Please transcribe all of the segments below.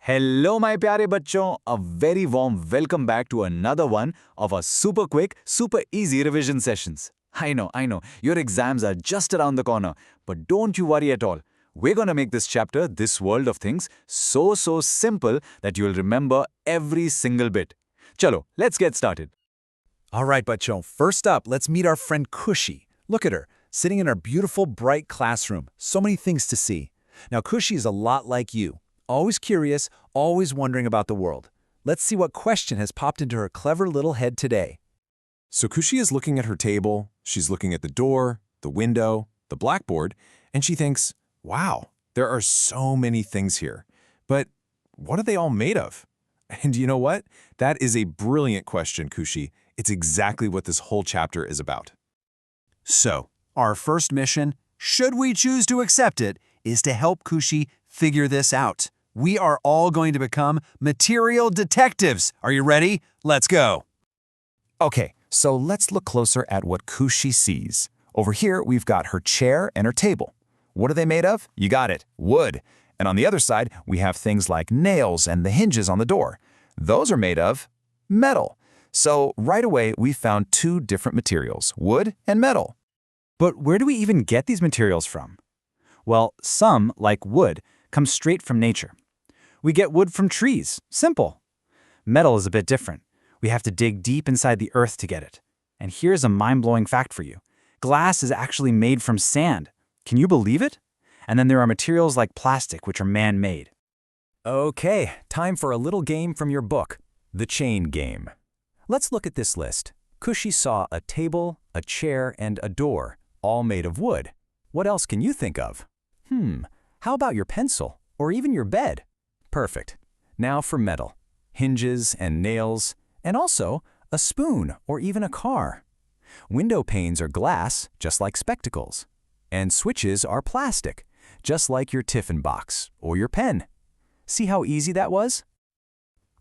Hello my प्यारे बच्चों, a very warm welcome back to another one of our super quick, super easy revision sessions. I know, your exams are just around the corner, but don't you worry at all. We're gonna make this chapter, this world of things, so simple that you'll remember every single bit. Chalo, let's get started. All right, bachon, first up, let's meet our friend Khushi. Look at her, sitting in our beautiful, bright classroom. So many things to see. Now, Khushi is a lot like you. Always curious, always wondering about the world. Let's see what question has popped into her clever little head today. So Khushi is looking at her table, she's looking at the door, the window, the blackboard, and she thinks, wow, there are so many things here. But what are they all made of? And you know what? That is a brilliant question, Khushi. It's exactly what this whole chapter is about. So, our first mission, should we choose to accept it, is to help Khushi figure this out. We are all going to become material detectives. Are you ready? Let's go. Okay, so let's look closer at what Khushi sees. Over here, we've got her chair and her table. What are they made of? You got it, wood. And on the other side, we have things like nails and the hinges on the door. Those are made of metal. So right away, we found two different materials, wood and metal. But where do we even get these materials from? Well, some, like wood, come straight from nature. We get wood from trees. Simple. Metal is a bit different. We have to dig deep inside the earth to get it. And here's a mind-blowing fact for you. Glass is actually made from sand. Can you believe it? And then there are materials like plastic, which are man-made. Okay, time for a little game from your book, the chain game. Let's look at this list. Khushi saw a table, a chair, and a door, all made of wood. What else can you think of? How about your pencil, or even your bed? Perfect. Now for metal. Hinges and nails, and also a spoon or even a car. Window panes are glass, just like spectacles. And switches are plastic, just like your tiffin box or your pen. See how easy that was?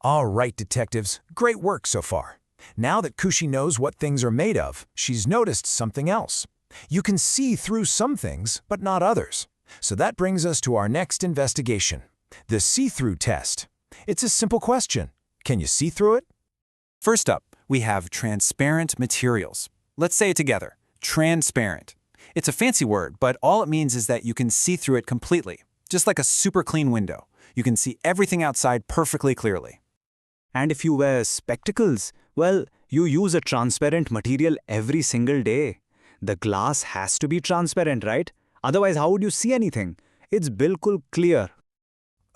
All right, detectives, great work so far. Now that Khushi knows what things are made of, she's noticed something else. You can see through some things, but not others. So that brings us to our next investigation, the see-through test. It's a simple question. Can you see through it? First up, we have transparent materials. Let's say it together. Transparent. It's a fancy word, but all it means is that you can see through it completely, just like a super clean window. You can see everything outside perfectly clearly. And if you wear spectacles, well, you use a transparent material every single day. The glass has to be transparent, right? Otherwise, how would you see anything? It's bilkul clear.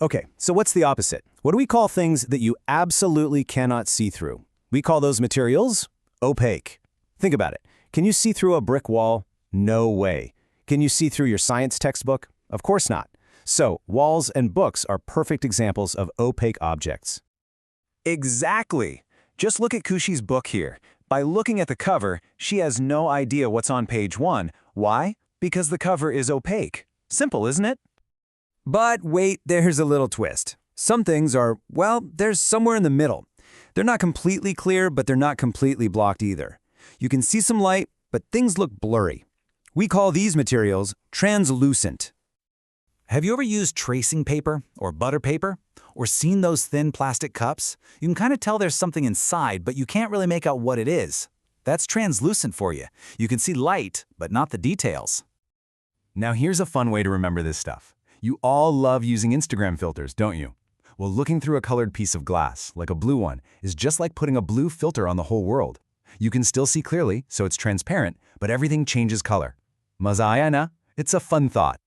Okay, so what's the opposite? What do we call things that you absolutely cannot see through? We call those materials opaque. Think about it. Can you see through a brick wall? No way. Can you see through your science textbook? Of course not. So, walls and books are perfect examples of opaque objects. Exactly. Just look at Khushi's book here. By looking at the cover, she has no idea what's on page 1. Why? Because the cover is opaque. Simple, isn't it? But wait, there's a little twist. Some things are, well, they're somewhere in the middle. They're not completely clear, but they're not completely blocked either. You can see some light, but things look blurry. We call these materials translucent. Have you ever used tracing paper or butter paper? Or seen those thin plastic cups? You can kind of tell there's something inside, but you can't really make out what it is. That's translucent for you. You can see light, but not the details. Now here's a fun way to remember this stuff. You all love using Instagram filters, don't you? Well, looking through a colored piece of glass, like a blue one, is just like putting a blue filter on the whole world. You can still see clearly, so it's transparent, but everything changes color. Maza aaya na? It's a fun thought.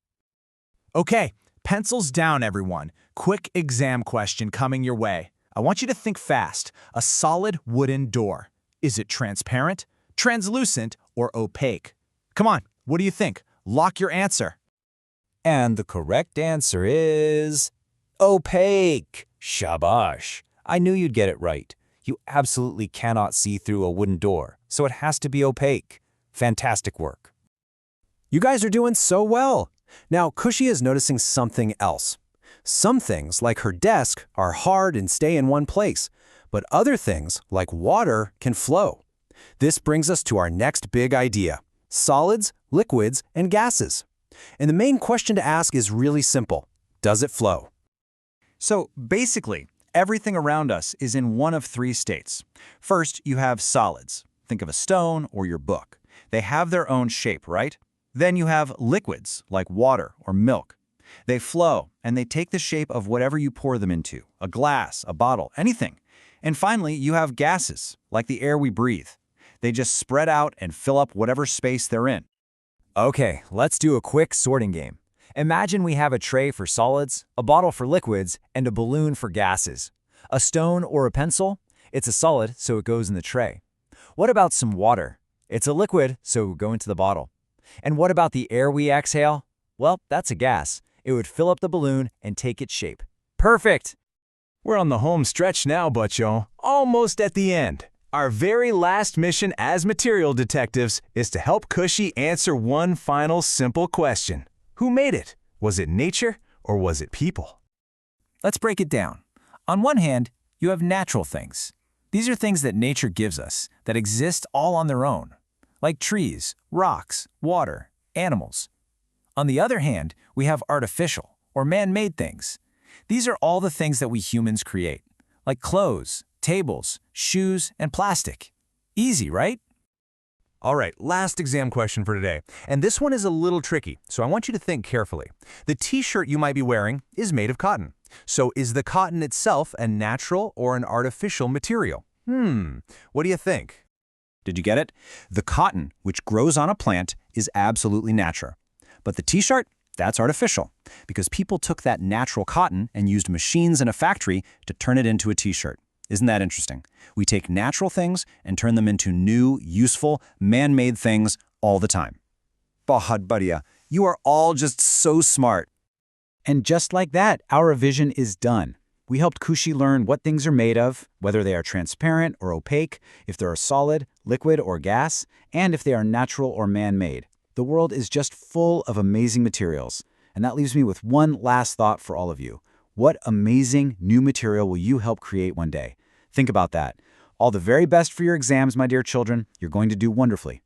Okay, pencils down, everyone. Quick exam question coming your way. I want you to think fast. A solid wooden door. Is it transparent, translucent, or opaque? Come on, what do you think? Lock your answer. And the correct answer is opaque. Shabash. I knew you'd get it right. You absolutely cannot see through a wooden door, so it has to be opaque. Fantastic work. You guys are doing so well. Now, Khushi is noticing something else. Some things, like her desk, are hard and stay in one place, but other things, like water, can flow. This brings us to our next big idea: solids, liquids, and gases. And the main question to ask is really simple. Does it flow? So basically, everything around us is in one of three states. First, you have solids. Think of a stone or your book. They have their own shape, right? Then you have liquids, like water or milk. They flow, and they take the shape of whatever you pour them into, a glass, a bottle, anything. And finally, you have gases, like the air we breathe. They just spread out and fill up whatever space they're in. Okay, let's do a quick sorting game. Imagine we have a tray for solids, a bottle for liquids, and a balloon for gases. A stone or a pencil? It's a solid, so it goes in the tray. What about some water? It's a liquid, so it would go into the bottle. And what about the air we exhale? Well, that's a gas. It would fill up the balloon and take its shape. Perfect! We're on the home stretch now, Butcho. Almost at the end. Our very last mission as material detectives is to help Khushi answer one final simple question. Who made it? Was it nature or was it people? Let's break it down. On one hand, you have natural things. These are things that nature gives us, that exist all on their own, like trees, rocks, water, animals. On the other hand, we have artificial, or man-made things. These are all the things that we humans create, like clothes, tables, shoes, and plastic. Easy, right? All right, last exam question for today. And this one is a little tricky, so I want you to think carefully. The t-shirt you might be wearing is made of cotton. So is the cotton itself a natural or an artificial material? What do you think? Did you get it? The cotton, which grows on a plant, is absolutely natural. But the t-shirt, that's artificial, because people took that natural cotton and used machines in a factory to turn it into a t-shirt. Isn't that interesting? We take natural things and turn them into new, useful, man-made things all the time. Bahad Badiya, you are all just so smart. And just like that, our revision is done. We helped Khushi learn what things are made of, whether they are transparent or opaque, if they are solid, liquid, or gas, and if they are natural or man-made. The world is just full of amazing materials. And that leaves me with one last thought for all of you. What amazing new material will you help create one day? Think about that. All the very best for your exams, my dear children. You're going to do wonderfully.